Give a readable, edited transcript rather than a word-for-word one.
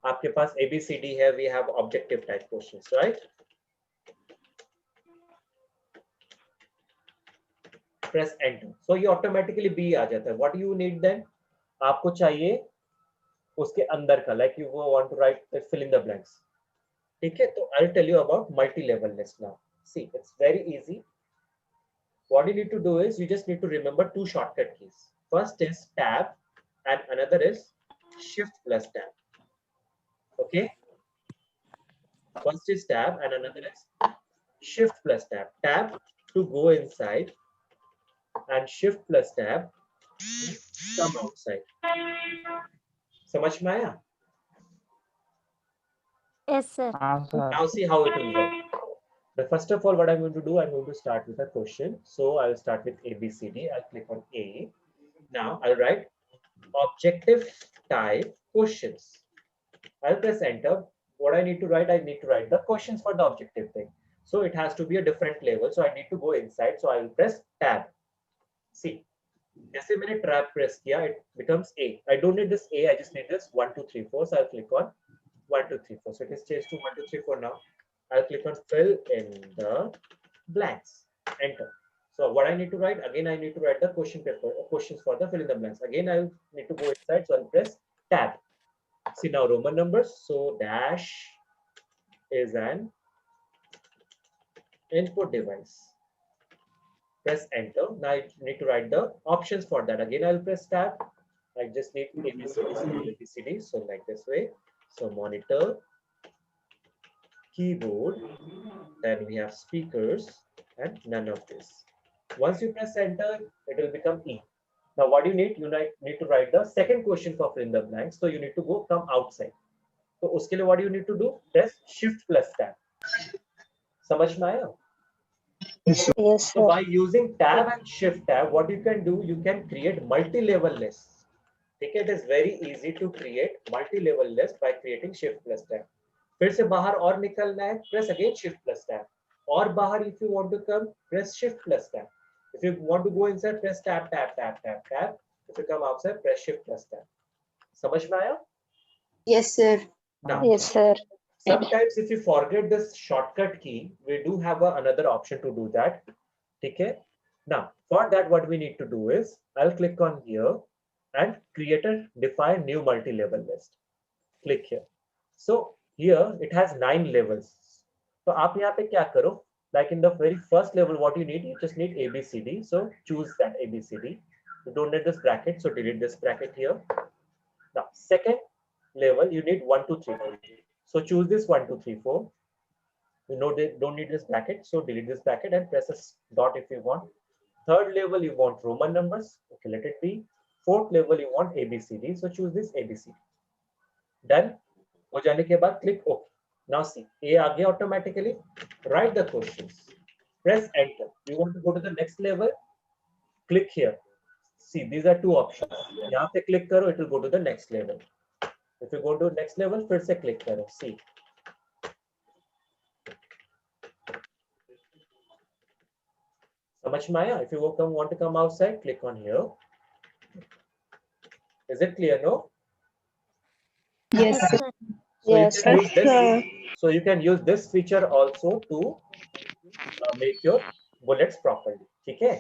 आपके पास ABCD है, we have objective type questions, right? Press enter. So ये automatically B आ जाता है. What do you need then? आपको चाहिए उसके अंदर का, like you want to write fill in the blanks. ठीक है, तो I'll tell you about multi-level list now. See, it's very easy. What you need to do is you just need to remember two shortcut keys. First is tab and another is shift plus tab. Okay. First is tab and another is shift plus tab. Tab to go inside and shift plus tab to come outside. समझ में आया? Yes, sir. Now see how it will work. But first of all, what I'm going to do, I'm going to start with a question. So I'll start with ABCD. I'll click on A. Now I'll write objective type questions. I'll press enter. What I need to write the questions for the objective thing. So it has to be a different level. So I need to go inside. So I will press tab. See, जैसे मैंने tab press किया, it becomes A. I don't need this A. I just need this 1, 2, 3, 4. So I'll click on 1, 2, 3, 4. So it is changed to 1, 2, 3, 4 now. I'll click on fill in the blanks. Enter. So what I need to write, again I need to write the question paper, questions for the fill in the blanks. Again I need to go inside, so I'll press tab. See now Roman numbers, so dash is an input device. Press enter. Now I need to write the options for that. Again I'll press tab. I just need ABCD, so like this way. So monitor, keyboard, then we have speakers, and none of this. Once you press enter, it will become E. Now what you need to write the second question for fill in the blanks. So you need to come outside. So uske liye what you need to do? Press shift plus tab. समझ में आया? Yes, So sir. by using tab and shift tab, what you can do, you can create multi-level lists. Okay, it is very easy to create multi-level list by creating shift plus tab. फिर से बाहर और निकलना है, press again shift plus tab. और बाहर if you want to come, press shift plus tab. If you want to go inside, press tab, tab, tab, tab, tab. If you come outside, press shift plus tab. समझ में आया? Yes, sir. Now, Yes, sir. sometimes if you forget this shortcut key, we do have another option to do that. Okay. Now, for that, what we need to do is, I'll click on here and create a define new multi-level list. Click here. So here it has 9 levels. So आप यहाँ पे क्या करो? Like in the very first level, what you need, you just need ABCD. So choose that ABCD. You don't need this bracket, so delete this bracket here. Now, second level, you need 1, 2, 3, 4. So choose this 1, 2, 3, 4. You know they don't need this bracket, so delete this bracket and press a dot if you want. Third level, you want Roman numbers. Okay, let it be. Fourth level, you want ABCD. So choose this ABCD. Done. हो जाने के बाद click OK. Now see, A आ गया automatically. Write the questions. Press enter. You want to go to the next level? Click here. See, these are two options. यहाँ पे click करो, it will go to the next level. If you go to next level, फिर से click करो. See. समझ में आया? If you want to come outside, click on here. Is it clear? No? Yes, sir. So Yes, you can use this. sir. So you can use this feature also to make your bullets properly. ठीक है?